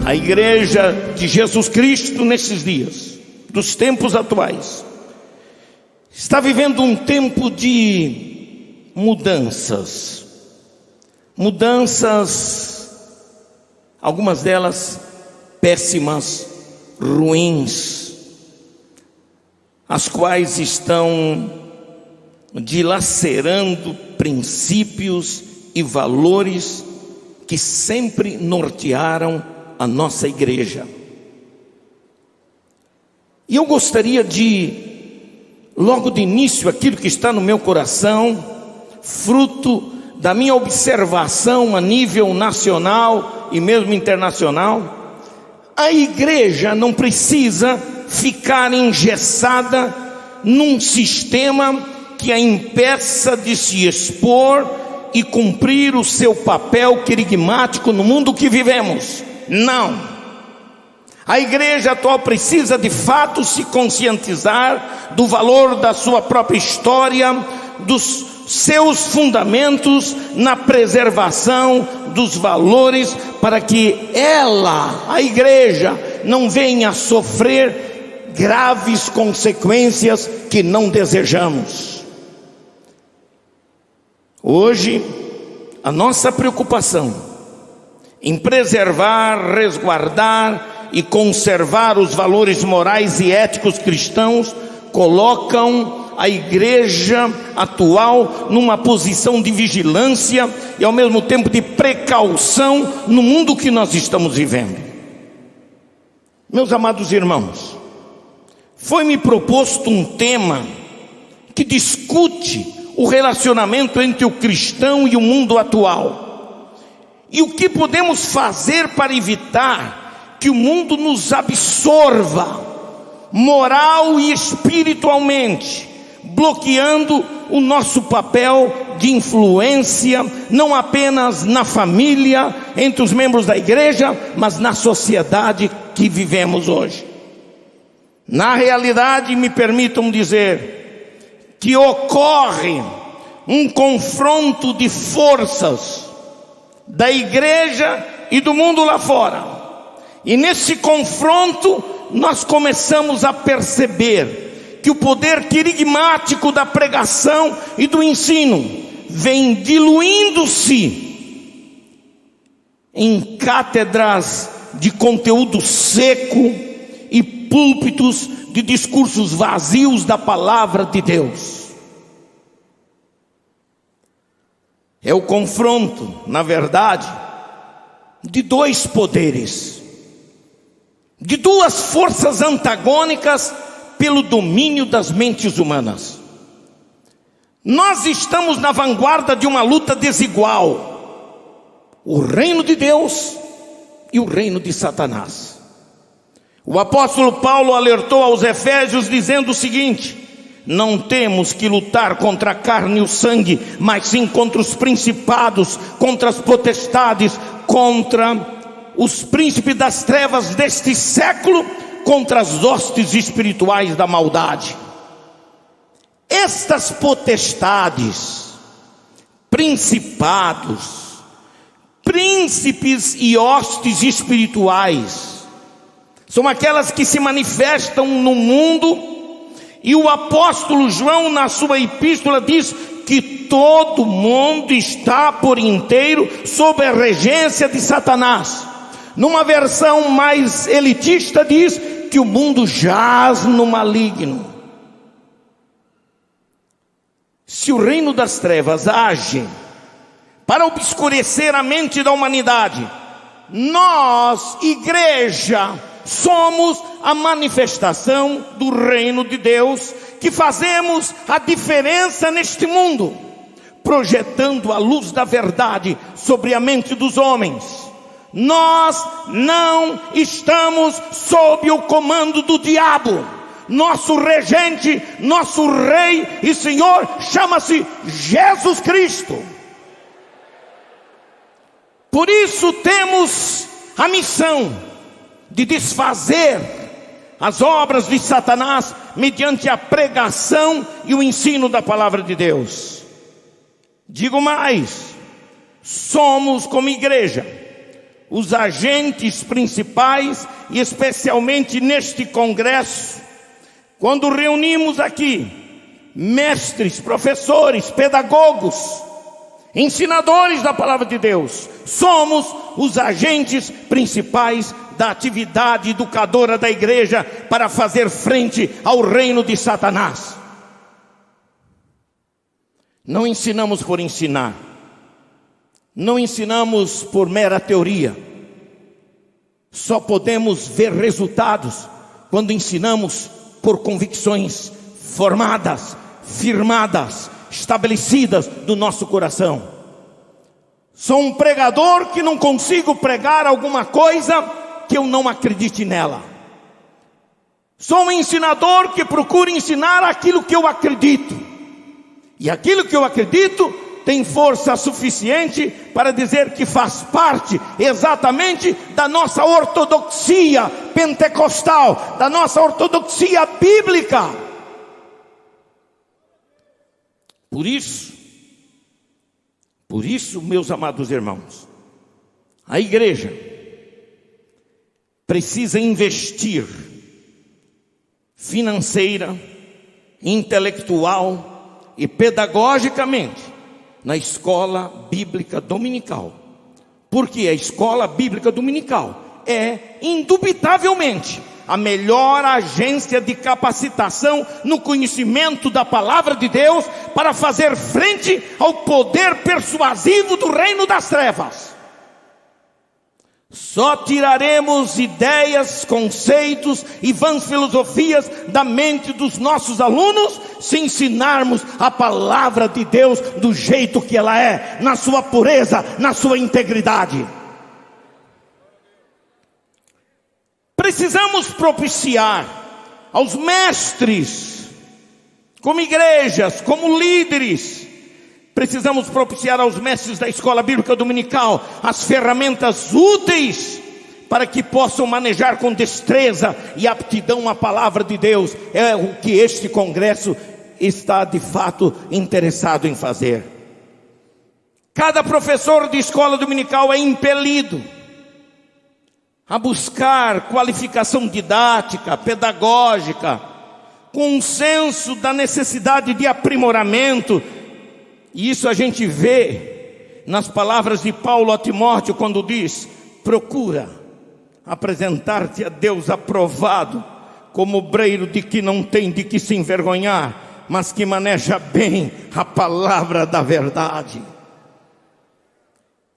A igreja de Jesus Cristo nesses dias, dos tempos atuais, está vivendo um tempo de mudanças, algumas delas péssimas, ruins, as quais estão dilacerando princípios e valores que sempre nortearam a nossa igreja. E eu gostaria de, logo de início, aquilo que está no meu coração, fruto da minha observação a nível nacional e mesmo internacional, a igreja não precisa ficar engessada num sistema que a impeça de se expor e cumprir o seu papel querigmático no mundo que vivemos. Não. A igreja atual precisa de fato se conscientizar do valor da sua própria história, dos seus fundamentos na preservação dos valores, para que ela, a igreja, não venha a sofrer graves consequências que não desejamos. Hoje, a nossa preocupação em preservar, resguardar e conservar os valores morais e éticos cristãos colocam a igreja atual numa posição de vigilância e ao mesmo tempo de precaução no mundo que nós estamos vivendo. Meus amados irmãos, foi-me proposto um tema que discute o relacionamento entre o cristão e o mundo atual. E o que podemos fazer para evitar que o mundo nos absorva, moral e espiritualmente, bloqueando o nosso papel de influência, não apenas na família, entre os membros da igreja, mas na sociedade que vivemos hoje. Na realidade, me permitam dizer que ocorre um confronto de forças da igreja e do mundo lá fora, e nesse confronto nós começamos a perceber que o poder querigmático da pregação e do ensino vem diluindo-se em cátedras de conteúdo seco e púlpitos de discursos vazios da palavra de Deus. É o confronto, na verdade, de dois poderes, de duas forças antagônicas pelo domínio das mentes humanas. Nós estamos na vanguarda de uma luta desigual: o reino de Deus e o reino de Satanás. O apóstolo Paulo alertou aos Efésios dizendo o seguinte: não temos que lutar contra a carne e o sangue, mas sim contra os principados, contra as potestades, contra os príncipes das trevas deste século, contra as hostes espirituais da maldade. Estas potestades, principados, príncipes e hostes espirituais, são aquelas que se manifestam no mundo. E o apóstolo João, na sua epístola, diz que todo mundo está por inteiro sob a regência de Satanás. Numa versão mais elitista, diz que o mundo jaz no maligno. Se o reino das trevas age para obscurecer a mente da humanidade, nós, igreja, somos a manifestação do reino de Deus, que fazemos a diferença neste mundo, projetando a luz da verdade sobre a mente dos homens. Nós não estamos sob o comando do diabo. Nosso regente, nosso rei e senhor chama-se Jesus Cristo. Por isso temos a missão de desfazer as obras de Satanás mediante a pregação e o ensino da palavra de Deus. Digo mais, somos como igreja os agentes principais, e especialmente neste congresso, quando reunimos aqui mestres, professores, pedagogos, ensinadores da palavra de Deus, somos os agentes principais da atividade educadora da igreja para fazer frente ao reino de Satanás. Não ensinamos por ensinar, não ensinamos por mera teoria. Só podemos ver resultados quando ensinamos por convicções formadas, firmadas, estabelecidas do nosso coração. Sou um pregador que não consigo pregar alguma coisa que eu não acredite nela. Sou um ensinador que procura ensinar aquilo que eu acredito. E aquilo que eu acredito tem força suficiente para dizer que faz parte exatamente da nossa ortodoxia pentecostal, da nossa ortodoxia bíblica. Por isso, meus amados irmãos, a igreja precisa investir financeira, intelectual e pedagogicamente na escola bíblica dominical. Porque a escola bíblica dominical é indubitavelmente a melhor agência de capacitação no conhecimento da palavra de Deus para fazer frente ao poder persuasivo do reino das trevas. Só tiraremos ideias, conceitos e vãs filosofias da mente dos nossos alunos se ensinarmos a palavra de Deus do jeito que ela é, na sua pureza, na sua integridade. Precisamos propiciar aos mestres, como igrejas, como líderes, precisamos propiciar aos mestres da escola bíblica dominical as ferramentas úteis para que possam manejar com destreza e aptidão a palavra de Deus. É o que este congresso está de fato interessado em fazer. Cada professor de escola dominical é impelido a buscar qualificação didática, pedagógica, com um senso da necessidade de aprimoramento. E isso a gente vê nas palavras de Paulo a Timóteo, quando diz: procura apresentar-te a Deus aprovado, como obreiro de que não tem de que se envergonhar, mas que maneja bem a palavra da verdade.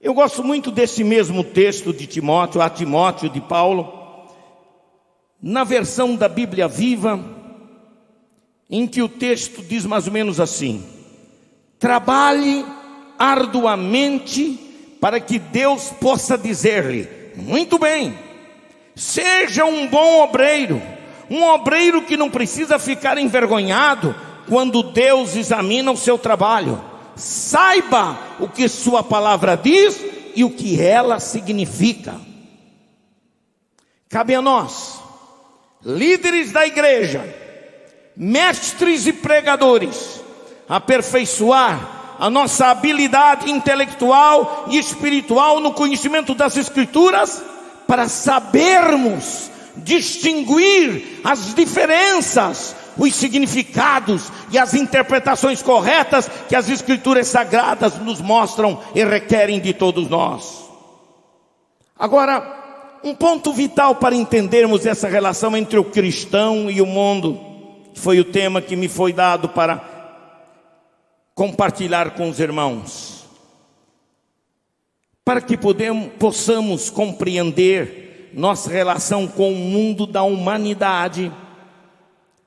Eu gosto muito desse mesmo texto de Timóteo, a Timóteo de Paulo, na versão da Bíblia Viva, em que o texto diz mais ou menos assim: trabalhe arduamente para que Deus possa dizer-lhe: muito bem, seja um bom obreiro, um obreiro que não precisa ficar envergonhado quando Deus examina o seu trabalho. Saiba o que sua palavra diz e o que ela significa. Cabe a nós, líderes da igreja, mestres e pregadores, aperfeiçoar a nossa habilidade intelectual e espiritual no conhecimento das Escrituras, para sabermos distinguir as diferenças, os significados e as interpretações corretas que as Escrituras Sagradas nos mostram e requerem de todos nós. Agora, um ponto vital para entendermos essa relação entre o cristão e o mundo, foi o tema que me foi dado para compartilhar com os irmãos. Para que possamos compreender nossa relação com o mundo da humanidade,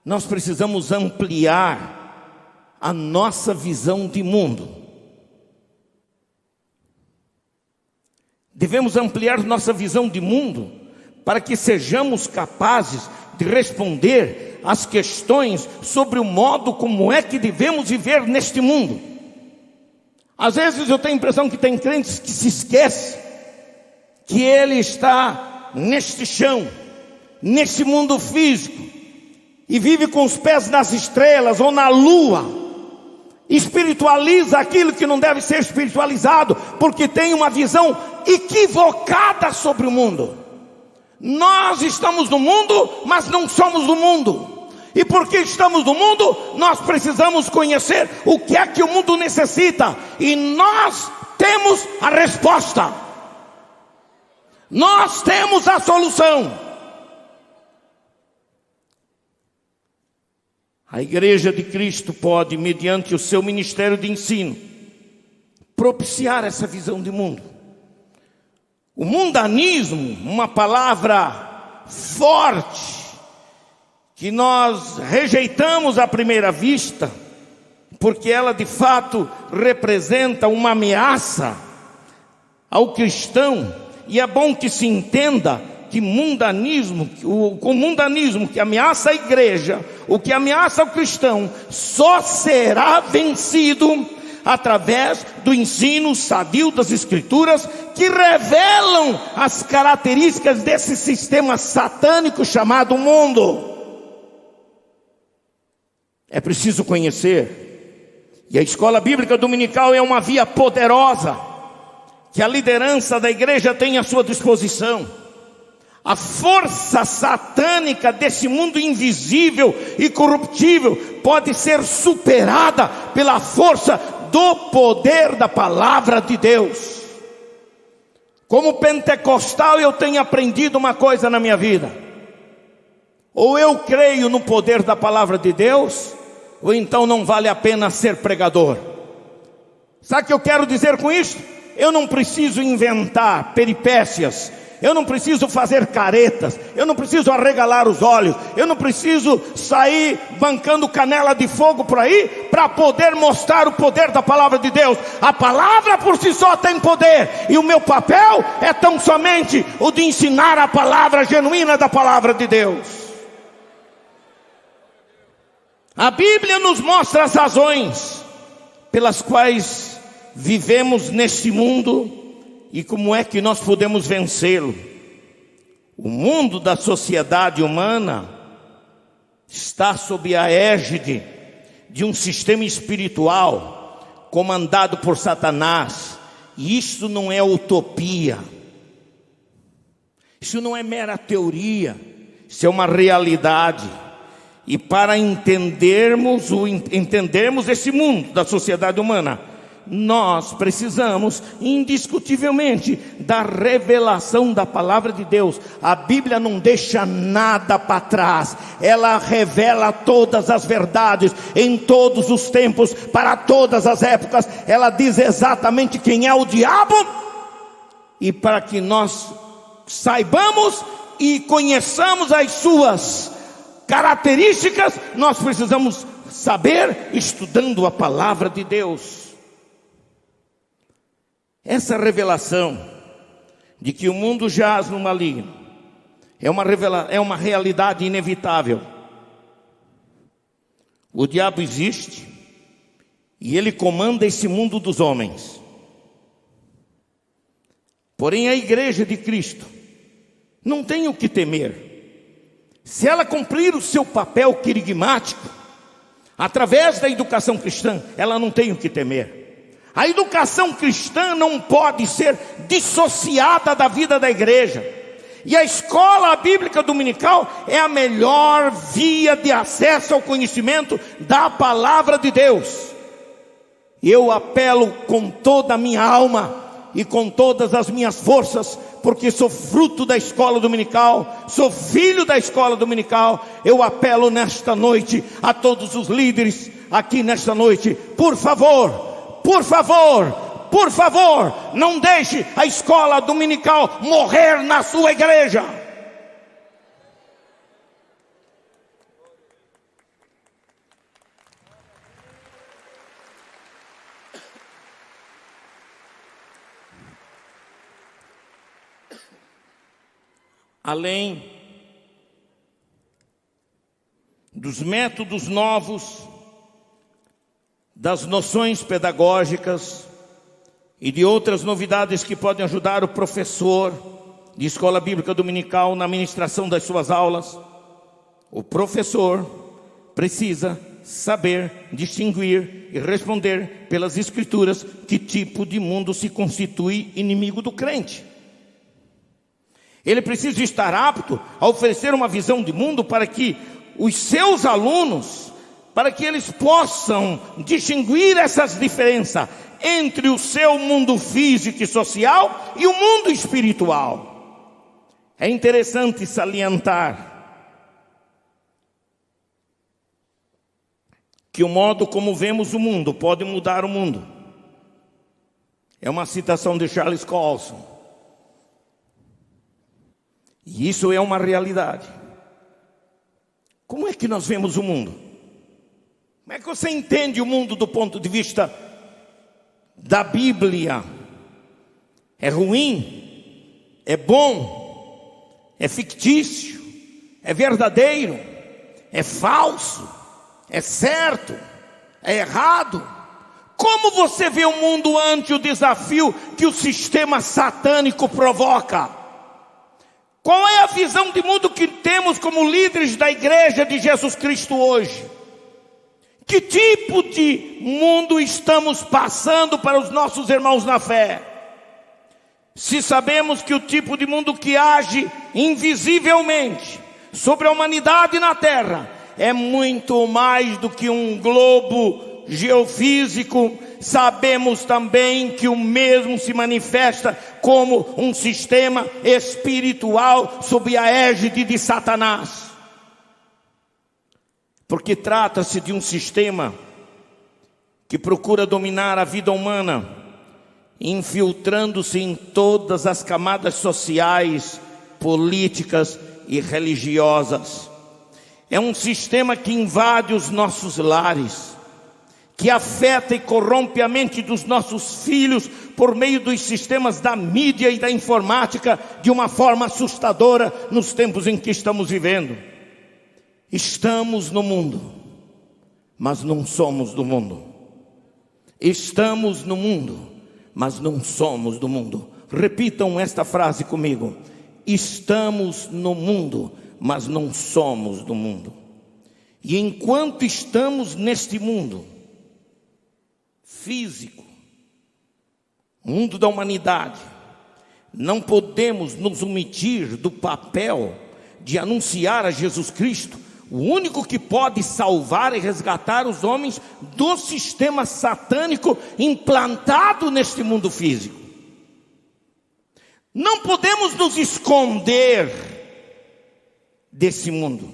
nós precisamos ampliar a nossa visão de mundo. Devemos ampliar nossa visão de mundo para que sejamos capazes de responder às questões sobre o modo como é que devemos viver neste mundo. Às vezes eu tenho a impressão que tem crentes que se esquecem que ele está neste chão, nesse mundo físico, e vive com os pés nas estrelas ou na lua, espiritualiza aquilo que não deve ser espiritualizado, porque tem uma visão equivocada sobre o mundo. Nós estamos no mundo, mas não somos do mundo. E porque estamos no mundo, nós precisamos conhecer o que é que o mundo necessita. E nós temos a resposta. Nós temos a solução. A Igreja de Cristo pode, mediante o seu ministério de ensino, propiciar essa visão de mundo. O mundanismo, uma palavra forte, que nós rejeitamos à primeira vista, porque ela de fato representa uma ameaça ao cristão, e é bom que se entenda que o mundanismo que ameaça a igreja, o que ameaça o cristão, só será vencido através do ensino sadio das Escrituras, que revelam as características desse sistema satânico chamado mundo. É preciso conhecer, e a escola bíblica dominical é uma via poderosa, que a liderança da igreja tem à sua disposição. A força satânica desse mundo invisível e corruptível pode ser superada pela força do poder da palavra de Deus. Como pentecostal, eu tenho aprendido uma coisa na minha vida: ou eu creio no poder da palavra de Deus, ou então não vale a pena ser pregador. Sabe o que eu quero dizer com isso? Eu não preciso inventar peripécias, eu não preciso fazer caretas, eu não preciso arregalar os olhos, eu não preciso sair bancando canela de fogo por aí para poder mostrar o poder da palavra de Deus. A palavra por si só tem poder, e o meu papel é tão somente o de ensinar a palavra genuína da palavra de Deus. A Bíblia nos mostra as razões pelas quais vivemos neste mundo e como é que nós podemos vencê-lo. O mundo da sociedade humana está sob a égide de um sistema espiritual comandado por Satanás. E isso não é utopia, isso não é mera teoria, isso é uma realidade. E para entendermos esse mundo da sociedade humana, nós precisamos indiscutivelmente da revelação da palavra de Deus. A Bíblia não deixa nada para trás, ela revela todas as verdades, em todos os tempos, para todas as épocas. Ela diz exatamente quem é o diabo, e para que nós saibamos e conheçamos as suas características, nós precisamos saber estudando a palavra de Deus. Essa revelação de que o mundo jaz no maligno é uma realidade inevitável. O diabo existe e ele comanda esse mundo dos homens. Porém, a igreja de Cristo não tem o que temer. Se ela cumprir o seu papel querigmático, através da educação cristã, ela não tem o que temer. A educação cristã não pode ser dissociada da vida da igreja. E a escola bíblica dominical é a melhor via de acesso ao conhecimento da palavra de Deus. Eu apelo com toda a minha alma e com todas as minhas forças, porque sou fruto da escola dominical, sou filho da escola dominical. Eu apelo nesta noite a todos os líderes aqui nesta noite: por favor, não deixe a escola dominical morrer na sua igreja. Além dos métodos novos, das noções pedagógicas e de outras novidades que podem ajudar o professor de escola bíblica dominical na ministração das suas aulas, o professor precisa saber distinguir e responder pelas Escrituras que tipo de mundo se constitui inimigo do crente. Ele precisa estar apto a oferecer uma visão de mundo para que os seus alunos, para que eles possam distinguir essas diferenças entre o seu mundo físico e social e o mundo espiritual. É interessante salientar que o modo como vemos o mundo pode mudar o mundo. É uma citação de Charles Colson. E isso é uma realidade. Como é que nós vemos o mundo? Como é que você entende o mundo do ponto de vista da Bíblia? É ruim? É bom? É fictício? É verdadeiro? É falso? É certo? É errado? Como você vê o mundo ante o desafio que o sistema satânico provoca? Qual é a visão de mundo que temos como líderes da igreja de Jesus Cristo hoje? Que tipo de mundo estamos passando para os nossos irmãos na fé? Se sabemos que o tipo de mundo que age invisivelmente sobre a humanidade na terra é muito mais do que um globo geofísico, sabemos também que o mesmo se manifesta como um sistema espiritual sob a égide de Satanás. Porque trata-se de um sistema que procura dominar a vida humana, infiltrando-se em todas as camadas sociais, políticas e religiosas. É um sistema que invade os nossos lares, que afeta e corrompe a mente dos nossos filhos por meio dos sistemas da mídia e da informática de uma forma assustadora nos tempos em que estamos vivendo. Estamos no mundo, mas não somos do mundo. Estamos no mundo, mas não somos do mundo. Repitam esta frase comigo. Estamos no mundo, mas não somos do mundo. E enquanto estamos neste mundo físico, mundo da humanidade, não podemos nos omitir do papel de anunciar a Jesus Cristo, o único que pode salvar e resgatar os homens do sistema satânico implantado neste mundo físico. Não podemos nos esconder desse mundo.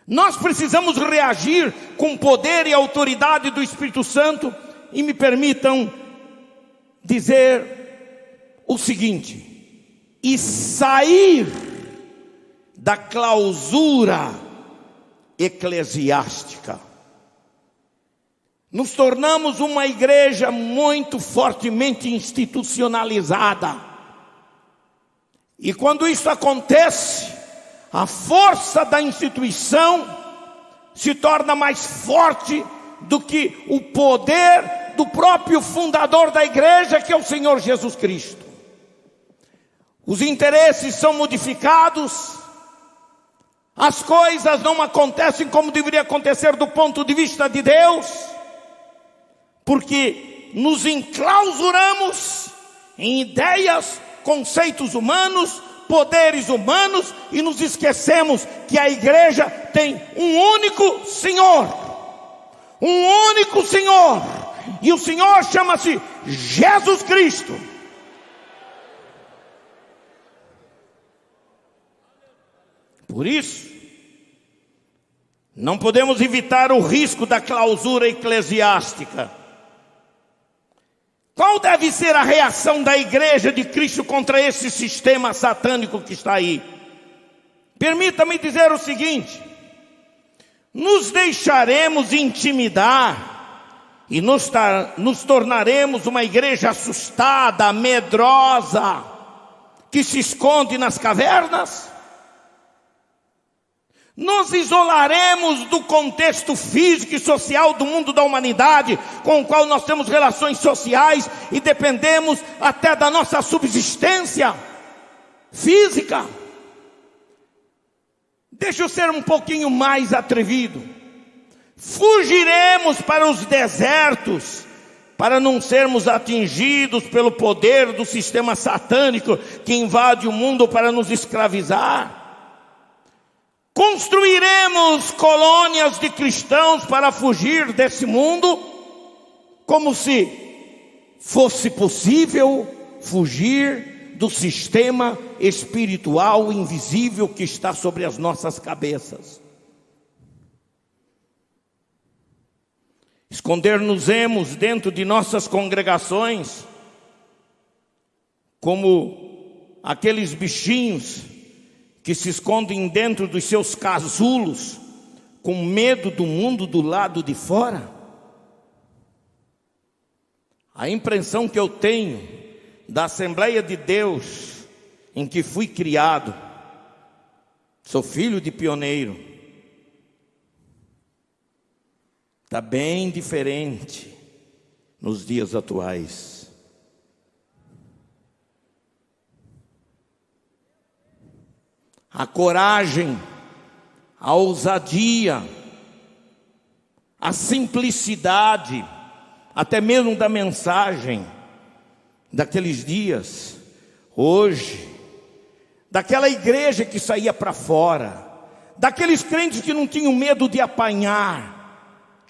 Nós precisamos reagir com poder e autoridade do Espírito Santo. E me permitam dizer o seguinte: e sair da clausura eclesiástica. Nos tornamos uma igreja muito fortemente institucionalizada. E quando isso acontece, a força da instituição se torna mais forte do que o poder do próprio fundador da igreja, que é o Senhor Jesus Cristo. Os interesses são modificados, as coisas não acontecem como deveria acontecer do ponto de vista de Deus, porque nos enclausuramos em ideias, conceitos humanos, poderes humanos, e nos esquecemos que a igreja tem um único Senhor. Um único Senhor. E o Senhor chama-se Jesus Cristo. Por isso, não podemos evitar o risco da clausura eclesiástica. Qual deve ser a reação da igreja de Cristo contra esse sistema satânico que está aí? Permita-me dizer o seguinte: nos deixaremos intimidar e nos tornaremos uma igreja assustada, medrosa, que se esconde nas cavernas? Nos isolaremos do contexto físico e social do mundo da humanidade, com o qual nós temos relações sociais e dependemos até da nossa subsistência física? Deixa eu ser um pouquinho mais atrevido. Fugiremos para os desertos, para não sermos atingidos pelo poder do sistema satânico que invade o mundo para nos escravizar. Construiremos colônias de cristãos para fugir desse mundo, como se fosse possível fugir do sistema espiritual invisível que está sobre as nossas cabeças. Esconder-nos-emos dentro de nossas congregações, como aqueles bichinhos que se escondem dentro dos seus casulos, com medo do mundo do lado de fora. A impressão que eu tenho da Assembleia de Deus em que fui criado, sou filho de pioneiro, está bem diferente nos dias atuais. A coragem, a ousadia, a simplicidade, até mesmo da mensagem daqueles dias, hoje, daquela igreja que saía para fora, daqueles crentes que não tinham medo de apanhar,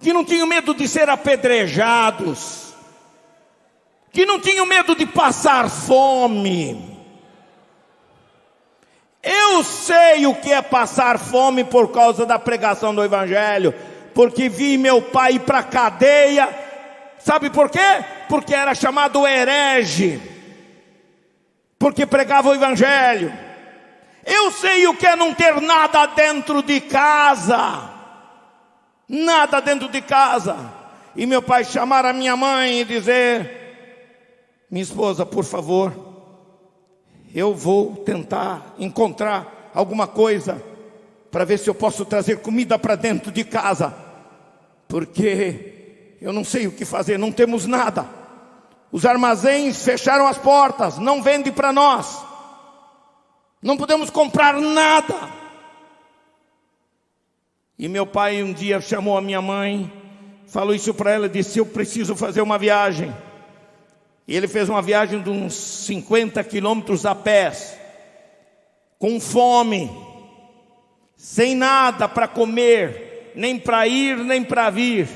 que não tinham medo de ser apedrejados, que não tinham medo de passar fome. Eu sei o que é passar fome por causa da pregação do Evangelho, porque vi meu pai ir para a cadeia. Sabe por quê? Porque era chamado herege, porque pregava o Evangelho. Eu sei o que é não ter nada dentro de casa, nada dentro de casa. E meu pai chamar a minha mãe e dizer: minha esposa, por favor, eu vou tentar encontrar alguma coisa para ver se eu posso trazer comida para dentro de casa, porque eu não sei o que fazer, não temos nada. Os armazéns fecharam as portas, não vendem para nós, não podemos comprar nada. E meu pai um dia chamou a minha mãe, falou isso para ela, disse: eu preciso fazer uma viagem. E ele fez uma viagem de uns 50 quilômetros a pé, com fome, sem nada para comer, nem para ir, nem para vir,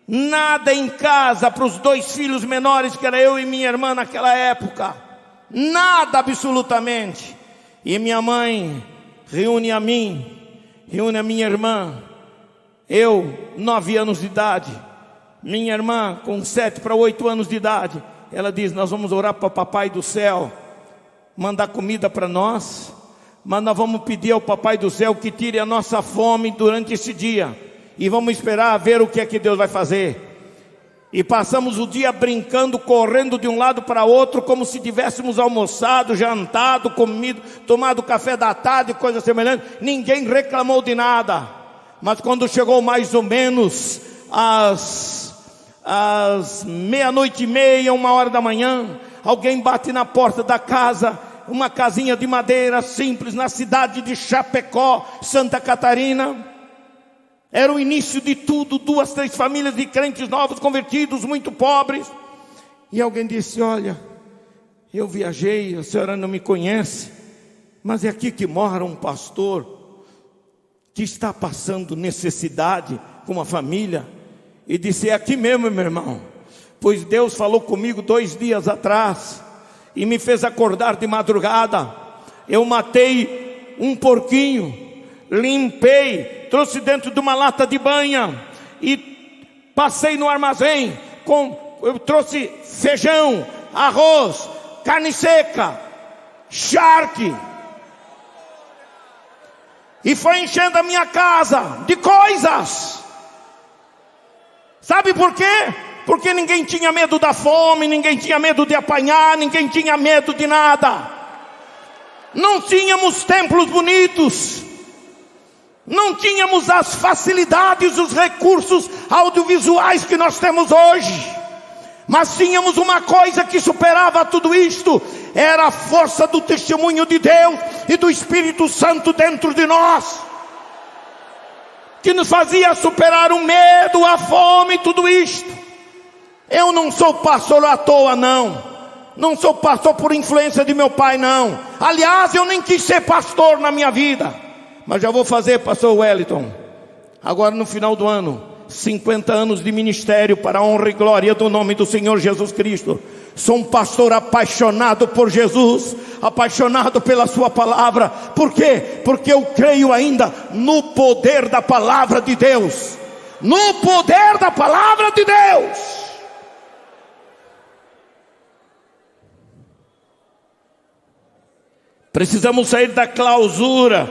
nada em casa para os 2 filhos menores, que era eu e minha irmã naquela época, nada absolutamente. E minha mãe reúne a mim, reúne a minha irmã, eu 9 anos de idade, minha irmã com 7 para 8 anos de idade. Ela diz: nós vamos orar para o Papai do Céu mandar comida para nós, mas nós vamos pedir ao Papai do Céu que tire a nossa fome durante esse dia, e vamos esperar ver o que é que Deus vai fazer. E passamos o dia brincando, correndo de um lado para outro, como se tivéssemos almoçado, jantado, comido, tomado café da tarde, coisa semelhante. Ninguém reclamou de nada. Mas quando chegou mais ou menos às 00:30, 1h da manhã, alguém bate na porta da casa, uma casinha de madeira simples, na cidade de Chapecó, Santa Catarina. Era o início de tudo, 2, 3 famílias de crentes novos convertidos, muito pobres. E alguém disse: olha, eu viajei, a senhora não me conhece, mas é aqui que mora um pastor que está passando necessidade com uma família. E disse: é aqui mesmo, meu irmão, pois Deus falou comigo 2 dias atrás e me fez acordar de madrugada. Eu matei um porquinho, limpei, trouxe dentro de uma lata de banha e passei no armazém. Eu trouxe feijão, arroz, carne seca, charque, e foi enchendo a minha casa de coisas. Sabe por quê? Porque ninguém tinha medo da fome, ninguém tinha medo de apanhar, ninguém tinha medo de nada. Não tínhamos templos bonitos, não tínhamos as facilidades, os recursos audiovisuais que nós temos hoje, mas tínhamos uma coisa que superava tudo isto: era a força do testemunho de Deus e do Espírito Santo dentro de nós. que nos fazia superar o medo, a fome, tudo isto. Eu não sou pastor à toa, não sou pastor por influência de meu pai, não. Aliás, eu nem quis ser pastor na minha vida, mas já vou fazer, pastor Wellington, agora no final do ano, 50 anos de ministério para a honra e glória do nome do Senhor Jesus Cristo. Sou um pastor apaixonado por Jesus, apaixonado pela sua palavra. Por quê? Porque eu creio ainda no poder da palavra de Deus. No poder da palavra de Deus. Precisamos sair da clausura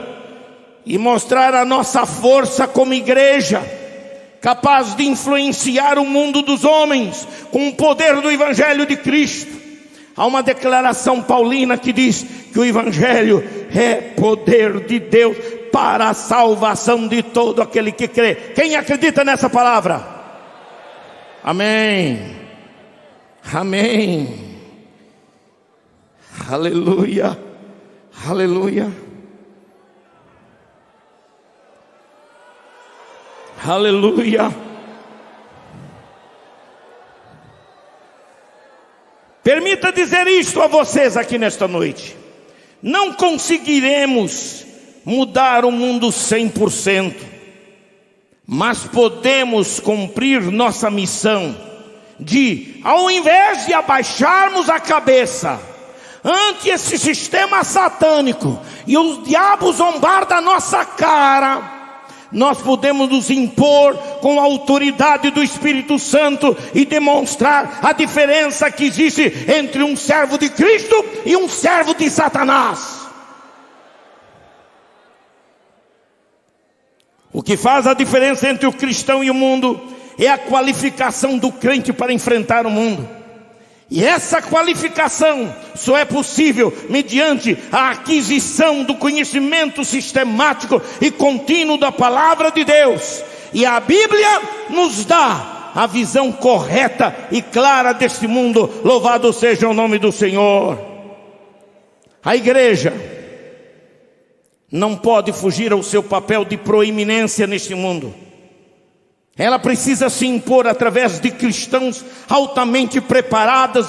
e mostrar a nossa força como igreja, capaz de influenciar o mundo dos homens com o poder do Evangelho de Cristo. Há uma declaração paulina que diz que o Evangelho é poder de Deus para a salvação de todo aquele que crê. Quem acredita nessa palavra? Amém. Amém. Aleluia. Aleluia. Aleluia. Permita dizer isto a vocês aqui nesta noite: não conseguiremos mudar o mundo 100%, mas podemos cumprir nossa missão de, ao invés de abaixarmos a cabeça ante esse sistema satânico e os diabos zombar da nossa cara, nós podemos nos impor com a autoridade do Espírito Santo e demonstrar a diferença que existe entre um servo de Cristo e um servo de Satanás. O que faz a diferença entre o cristão e o mundo é a qualificação do crente para enfrentar o mundo. E essa qualificação só é possível mediante a aquisição do conhecimento sistemático e contínuo da palavra de Deus. E a Bíblia nos dá a visão correta e clara deste mundo. Louvado seja o nome do Senhor. A igreja não pode fugir ao seu papel de proeminência neste mundo. Ela precisa se impor através de cristãos altamente preparados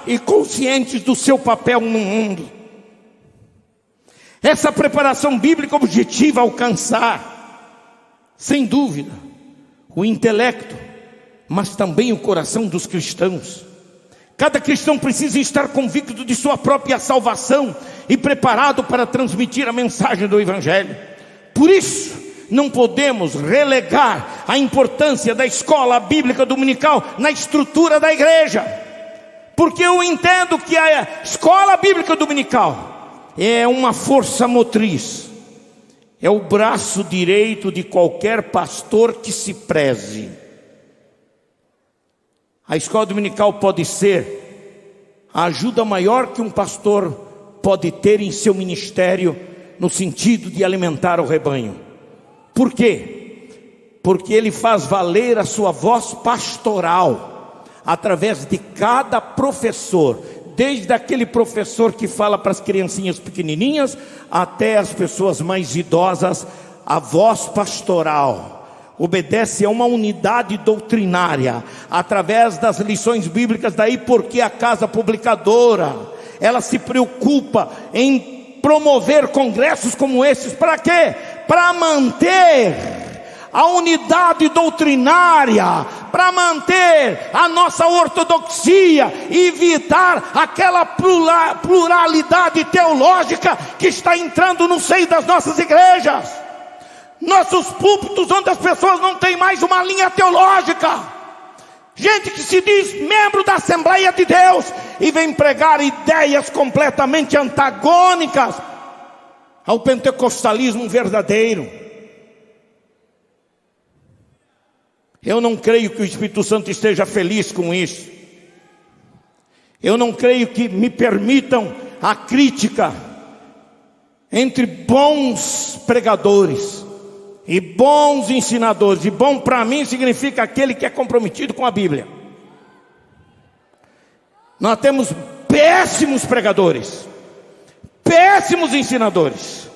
e conscientes do seu papel no mundo. Essa preparação bíblica objetiva alcançar, sem dúvida, o intelecto, mas também o coração dos cristãos. Cada cristão precisa estar convicto de sua própria salvação e preparado para transmitir a mensagem do Evangelho. Por isso, não podemos relegar a importância da escola bíblica dominical na estrutura da igreja, porque eu entendo que a escola bíblica dominical é uma força motriz, é o braço direito de qualquer pastor que se preze. A escola dominical pode ser a ajuda maior que um pastor pode ter em seu ministério, no sentido de alimentar o rebanho. Por quê? Porque ele faz valer a sua voz pastoral através de cada professor, desde aquele professor que fala para as criancinhas pequenininhas até as pessoas mais idosas. A voz pastoral obedece a uma unidade doutrinária através das lições bíblicas. Daí porque a casa publicadora, ela se preocupa em promover congressos como esses. Para quê? Para manter a unidade doutrinária, para manter a nossa ortodoxia e evitar aquela pluralidade teológica que está entrando no seio das nossas igrejas. Nossos púlpitos onde as pessoas não têm mais uma linha teológica. Gente que se diz membro da Assembleia de Deus e vem pregar ideias completamente antagônicas ao pentecostalismo verdadeiro. Eu não creio que o Espírito Santo esteja feliz com isso. Eu não creio que me permitam a crítica entre bons pregadores e bons ensinadores. E bom para mim significa aquele que é comprometido com a Bíblia. Nós temos péssimos pregadores, péssimos ensinadores,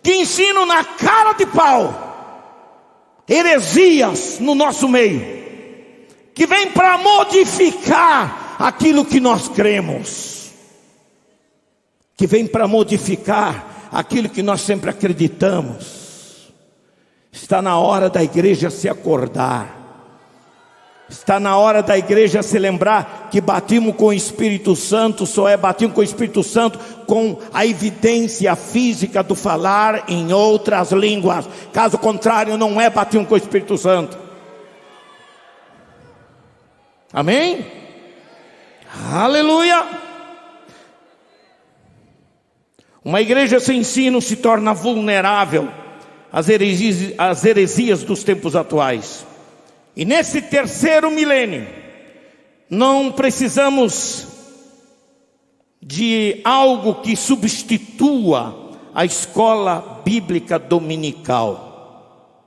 que ensinam na cara de pau heresias no nosso meio, que vem para modificar aquilo que nós cremos, que vem para modificar aquilo que nós sempre acreditamos. Está na hora da igreja se acordar. Está na hora da igreja se lembrar que batimos com o Espírito Santo, só é batimos com o Espírito Santo com a evidência física do falar em outras línguas. Caso contrário, não é batimos com o Espírito Santo. Amém? Aleluia! Uma igreja sem ensino se torna vulnerável às heresias dos tempos atuais. E nesse terceiro milênio, não precisamos de algo que substitua a escola bíblica dominical.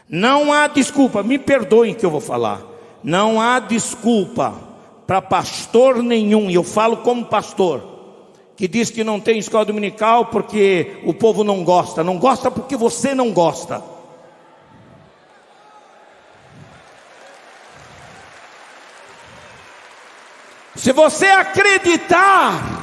Não há desculpa, me perdoem que eu vou falar, não há desculpa para pastor nenhum, e eu falo como pastor, que diz que não tem escola dominical porque o povo não gosta. Não gosta porque você não gosta. Se você acreditar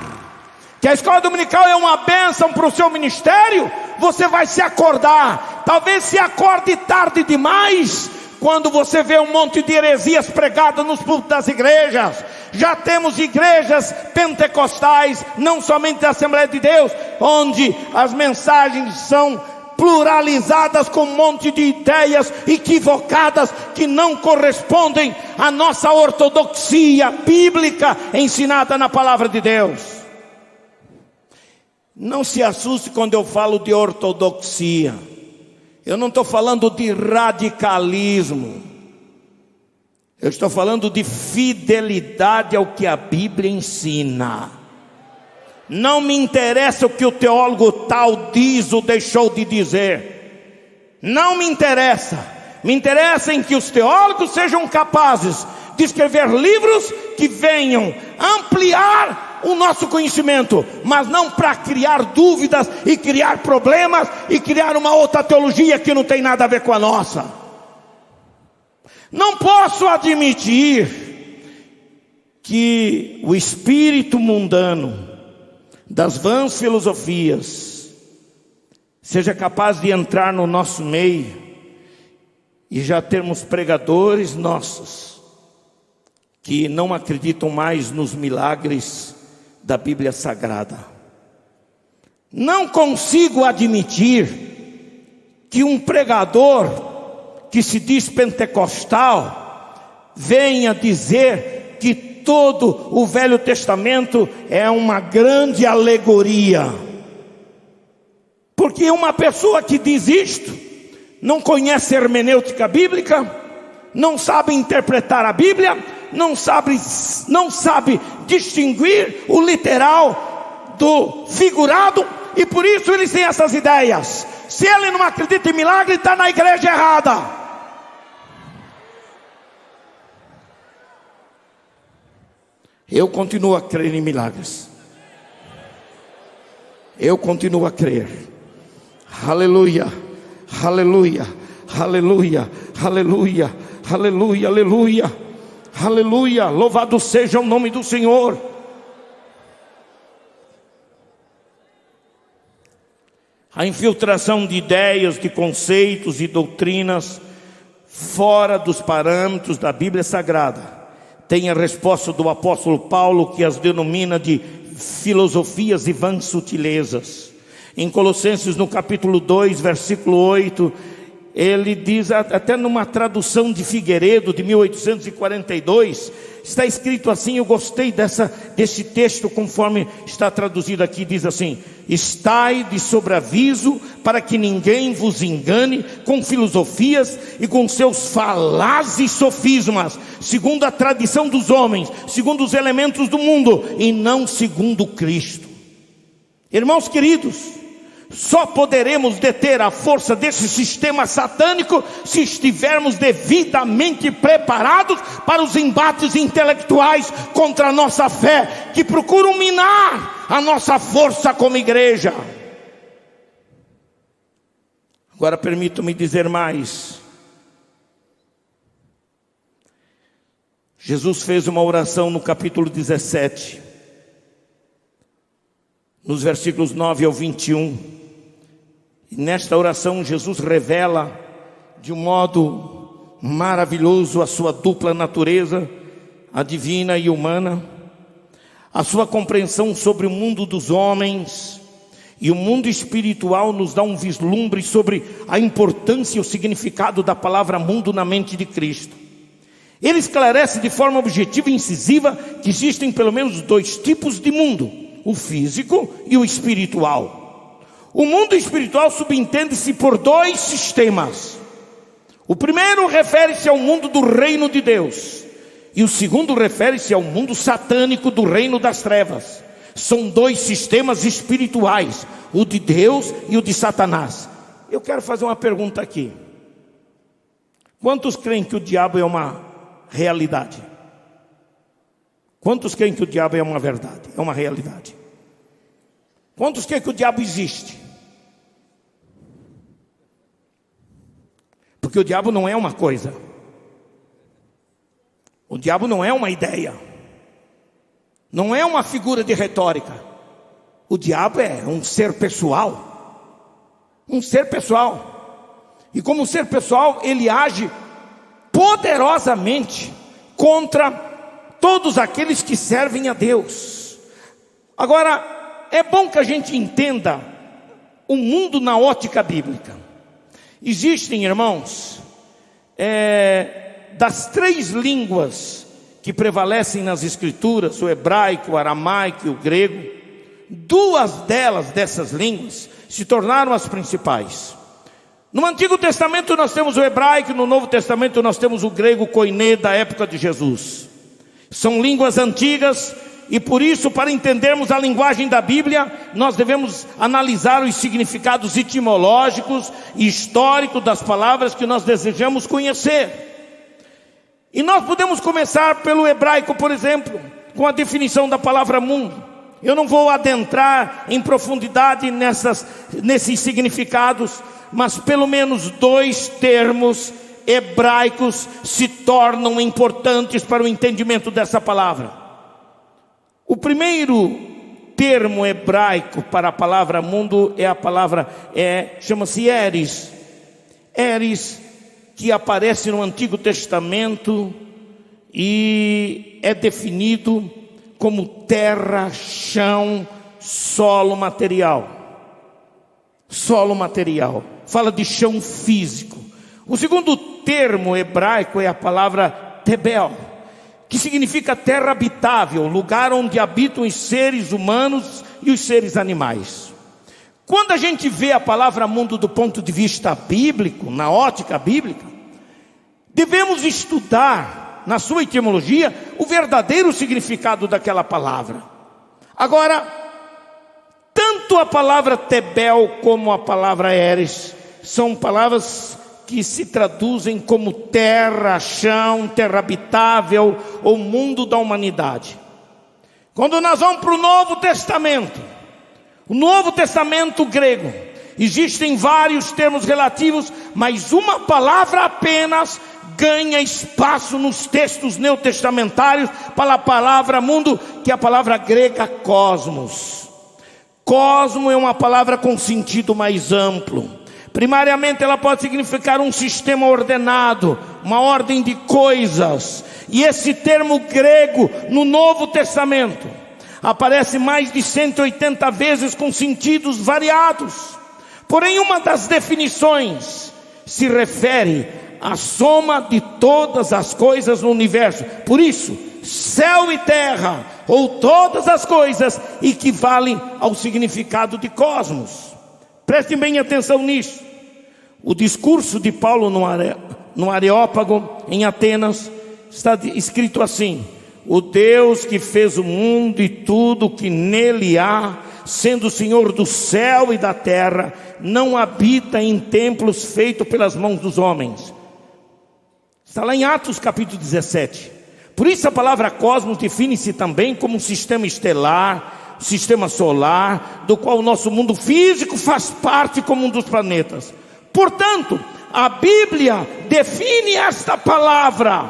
que a escola dominical é uma bênção para o seu ministério, você vai se acordar. Talvez se acorde tarde demais, quando você vê um monte de heresias pregadas nos púlpitos das igrejas. Já temos igrejas pentecostais, não somente da Assembleia de Deus, onde as mensagens são pluralizadas com um monte de ideias equivocadas que não correspondem à nossa ortodoxia bíblica ensinada na palavra de Deus. Não se assuste quando eu falo de ortodoxia. Eu não estou falando de radicalismo. Eu estou falando de fidelidade ao que a Bíblia ensina. Não me interessa o que o teólogo tal diz ou deixou de dizer. Não me interessa. Me interessa em que os teólogos sejam capazes de escrever livros que venham ampliar o nosso conhecimento, mas não para criar dúvidas e criar problemas e criar uma outra teologia que não tem nada a ver com a nossa. Não posso admitir que o espírito mundano das vãs filosofias seja capaz de entrar no nosso meio e já termos pregadores nossos que não acreditam mais nos milagres da Bíblia Sagrada. Não consigo admitir que um pregador que se diz pentecostal venha dizer que todo o Velho Testamento é uma grande alegoria. Porque uma pessoa que diz isto não conhece hermenêutica bíblica, não sabe interpretar a Bíblia, não sabe distinguir o literal do figurado, e por isso eles têm essas ideias. Se ele não acredita em milagre, está na igreja errada. Eu continuo a crer em milagres. Eu continuo a crer. Aleluia, aleluia, aleluia, aleluia, aleluia, aleluia, aleluia. Louvado seja o nome do Senhor. A infiltração de ideias, de conceitos e doutrinas fora dos parâmetros da Bíblia Sagrada tem a resposta do apóstolo Paulo, que as denomina de filosofias e vãs sutilezas. Em Colossenses, no capítulo 2, versículo 8, ele diz, até numa tradução de Figueiredo, de 1842, está escrito assim, eu gostei desse texto, conforme está traduzido aqui, diz assim: estai de sobreaviso, para que ninguém vos engane com filosofias e com seus falazes sofismas, segundo a tradição dos homens, segundo os elementos do mundo, e não segundo Cristo. Irmãos queridos, só poderemos deter a força desse sistema satânico se estivermos devidamente preparados para os embates intelectuais contra a nossa fé, que procuram minar a nossa força como igreja. Agora permitam-me dizer mais. Jesus fez uma oração no capítulo 17, nos versículos 9 ao 21. E nesta oração Jesus revela de um modo maravilhoso a sua dupla natureza, a divina e humana, a sua compreensão sobre o mundo dos homens. E o mundo espiritual nos dá um vislumbre sobre a importância e o significado da palavra mundo na mente de Cristo. Ele esclarece de forma objetiva e incisiva que existem pelo menos dois tipos de mundo: o físico e o espiritual. O mundo espiritual subentende-se por dois sistemas. O primeiro refere-se ao mundo do reino de Deus, e o segundo refere-se ao mundo satânico do reino das trevas. São dois sistemas espirituais, o de Deus e o de Satanás. Eu quero fazer uma pergunta aqui. Quantos creem que o diabo é uma realidade? Quantos creem que o diabo é uma verdade, é uma realidade? Quantos creem que o diabo existe? Porque o diabo não é uma coisa. O diabo não é uma ideia. Não é uma figura de retórica. O diabo é um ser pessoal. Um ser pessoal. E como ser pessoal, ele age poderosamente contra todos aqueles que servem a Deus. Agora, é bom que a gente entenda o mundo na ótica bíblica. Existem, irmãos, das três línguas que prevalecem nas escrituras, o hebraico, o aramaico e o grego, duas dessas línguas se tornaram as principais. No Antigo Testamento nós temos o hebraico, no Novo Testamento nós temos o grego koiné da época de Jesus. São línguas antigas e por isso, para entendermos a linguagem da Bíblia, nós devemos analisar os significados etimológicos e históricos das palavras que nós desejamos conhecer. E nós podemos começar pelo hebraico, por exemplo, com a definição da palavra mundo. Eu não vou adentrar em profundidade nesses significados, mas pelo menos dois termos hebraicos se tornam importantes para o entendimento dessa palavra. O primeiro termo hebraico para a palavra mundo é a palavra, chama-se Eris. Eris, que aparece no Antigo Testamento e é definido como terra, chão, solo material. Solo material. Fala de chão físico. O segundo termo hebraico é a palavra Tebel, que significa terra habitável, lugar onde habitam os seres humanos e os seres animais. Quando a gente vê a palavra mundo do ponto de vista bíblico, na ótica bíblica, devemos estudar, na sua etimologia, o verdadeiro significado daquela palavra. Agora, tanto a palavra Tebel como a palavra Eres são palavras que se traduzem como terra, chão, terra habitável ou mundo da humanidade. Quando nós vamos para o Novo Testamento, o Novo Testamento grego, existem vários termos relativos, mas uma palavra apenas ganha espaço nos textos neotestamentários para a palavra mundo, que é a palavra grega cosmos. Cosmo é uma palavra com sentido mais amplo. Primariamente ela pode significar um sistema ordenado, uma ordem de coisas. E esse termo grego no Novo Testamento aparece mais de 180 vezes com sentidos variados. Porém, uma das definições se refere à soma de todas as coisas no universo. Por isso, céu e terra, ou todas as coisas, equivalem ao significado de cosmos. Prestem bem atenção nisso. O discurso de Paulo no Areópago, em Atenas, está escrito assim: o Deus que fez o mundo e tudo que nele há, sendo o Senhor do céu e da terra, não habita em templos feitos pelas mãos dos homens. Está lá em Atos capítulo 17. Por isso a palavra cosmos define-se também como um sistema estelar, sistema solar, do qual o nosso mundo físico faz parte como um dos planetas. Portanto, a Bíblia define esta palavra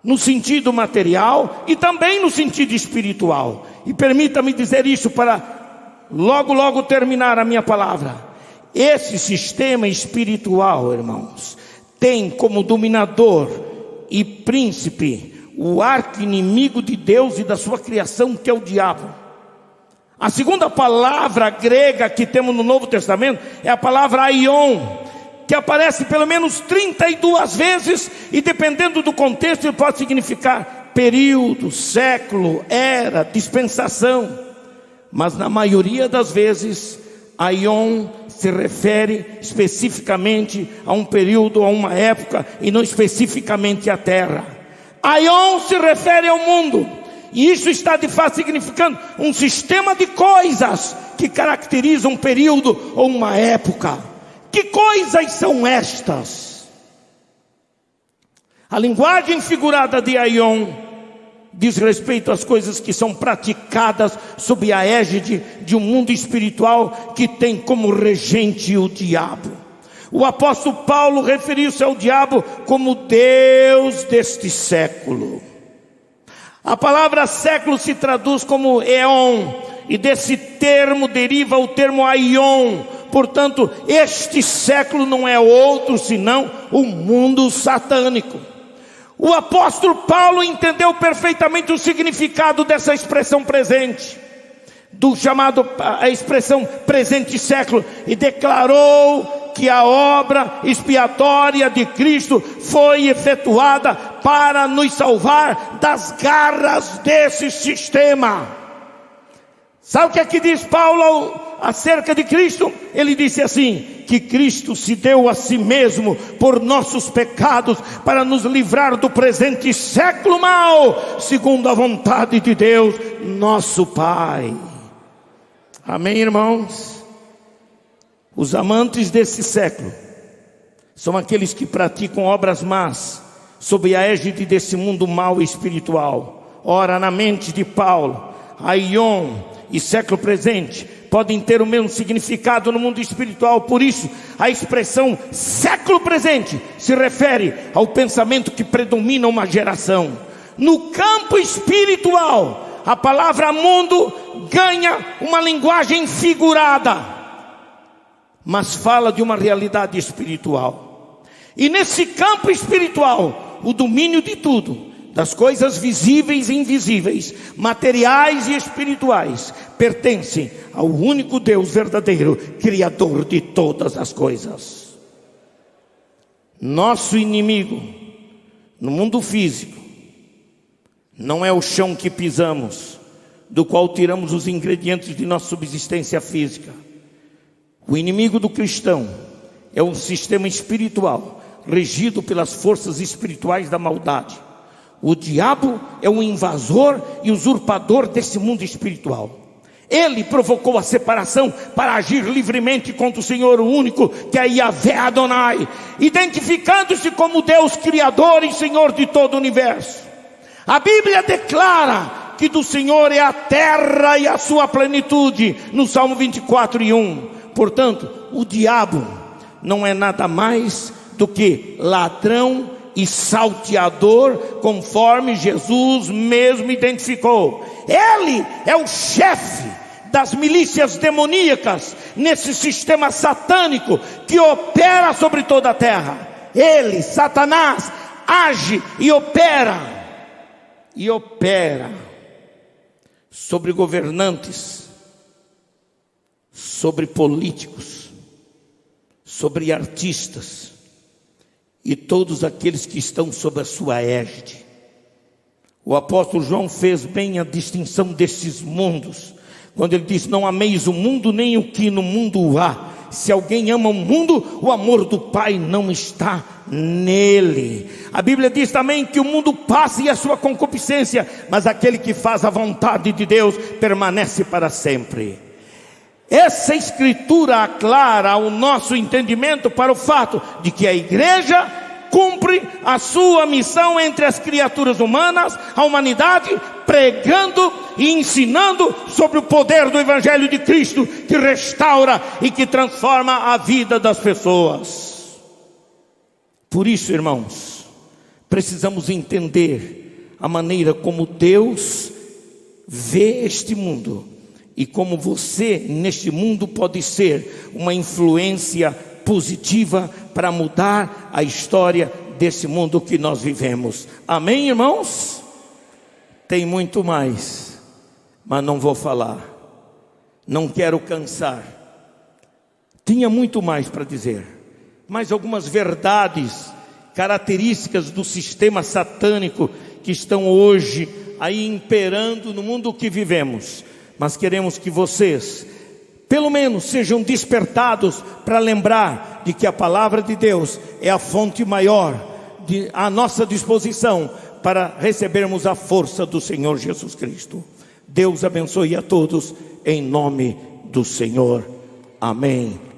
no sentido material e também no sentido espiritual. E permita-me dizer isso para logo terminar a minha palavra. Esse sistema espiritual, irmãos, tem como dominador e príncipe o arqui-inimigo de Deus e da sua criação, que é o diabo. A segunda palavra grega que temos no Novo Testamento é a palavra aion, que aparece pelo menos 32 vezes, e dependendo do contexto ele pode significar período, século, era, dispensação. Mas na maioria das vezes, aion se refere especificamente a um período, a uma época, e não especificamente à terra. Aion se refere ao mundo, e isso está de fato significando um sistema de coisas que caracterizam um período ou uma época. Que coisas são estas? A linguagem figurada de aion diz respeito às coisas que são praticadas sob a égide de um mundo espiritual que tem como regente o diabo. O apóstolo Paulo referiu-se ao diabo como Deus deste século. A palavra século se traduz como eon, e desse termo deriva o termo aion. Portanto, este século não é outro senão o mundo satânico. O apóstolo Paulo entendeu perfeitamente o significado dessa expressão presente, do chamado, a expressão presente século, e declarou que a obra expiatória de Cristo foi efetuada para nos salvar das garras desse sistema. Sabe o que é que diz Paulo acerca de Cristo? Ele disse assim, que Cristo se deu a si mesmo por nossos pecados, para nos livrar do presente século mau, segundo a vontade de Deus, nosso Pai. Amém, irmãos? Os amantes desse século são aqueles que praticam obras más, sob a égide desse mundo mau espiritual. Ora, na mente de Paulo, aion e século presente podem ter o mesmo significado no mundo espiritual. Por isso, a expressão século presente se refere ao pensamento que predomina uma geração. No campo espiritual, a palavra mundo ganha uma linguagem figurada, mas fala de uma realidade espiritual. E nesse campo espiritual, o domínio de tudo, das coisas visíveis e invisíveis, materiais e espirituais, pertence ao único Deus verdadeiro, Criador de todas as coisas. Nosso inimigo no mundo físico não é o chão que pisamos, do qual tiramos os ingredientes de nossa subsistência física. O inimigo do cristão é um sistema espiritual regido pelas forças espirituais da maldade. O diabo é um invasor e usurpador desse mundo espiritual. Ele provocou a separação para agir livremente contra o Senhor único, que é Yahvé Adonai, identificando-se como Deus Criador e Senhor de todo o universo. A Bíblia declara que do Senhor é a terra e a sua plenitude, no Salmo 24:1. Portanto, o diabo não é nada mais do que ladrão e salteador, conforme Jesus mesmo identificou. Ele é o chefe das milícias demoníacas nesse sistema satânico que opera sobre toda a terra. Ele, Satanás, age e opera sobre governantes, sobre políticos, sobre artistas e todos aqueles que estão sob a sua égide. O apóstolo João fez bem a distinção desses mundos, quando ele diz: não ameis o mundo nem o que no mundo há. Se alguém ama o mundo, o amor do Pai não está nele. A Bíblia diz também que o mundo passa e a sua concupiscência, mas aquele que faz a vontade de Deus permanece para sempre. Essa escritura aclara o nosso entendimento para o fato de que a igreja cumpre a sua missão entre as criaturas humanas, a humanidade, pregando e ensinando sobre o poder do Evangelho de Cristo, que restaura e que transforma a vida das pessoas. Por isso, irmãos, precisamos entender a maneira como Deus vê este mundo e como você neste mundo pode ser uma influência positiva para mudar a história desse mundo que nós vivemos. Amém, irmãos? Tem muito mais, mas não vou falar, não quero cansar. Tinha muito mais para dizer, mas algumas verdades, características do sistema satânico que estão hoje aí imperando no mundo que vivemos. Mas queremos que vocês, pelo menos, sejam despertados para lembrar de que a palavra de Deus é a fonte maior à nossa disposição para recebermos a força do Senhor Jesus Cristo. Deus abençoe a todos em nome do Senhor. Amém.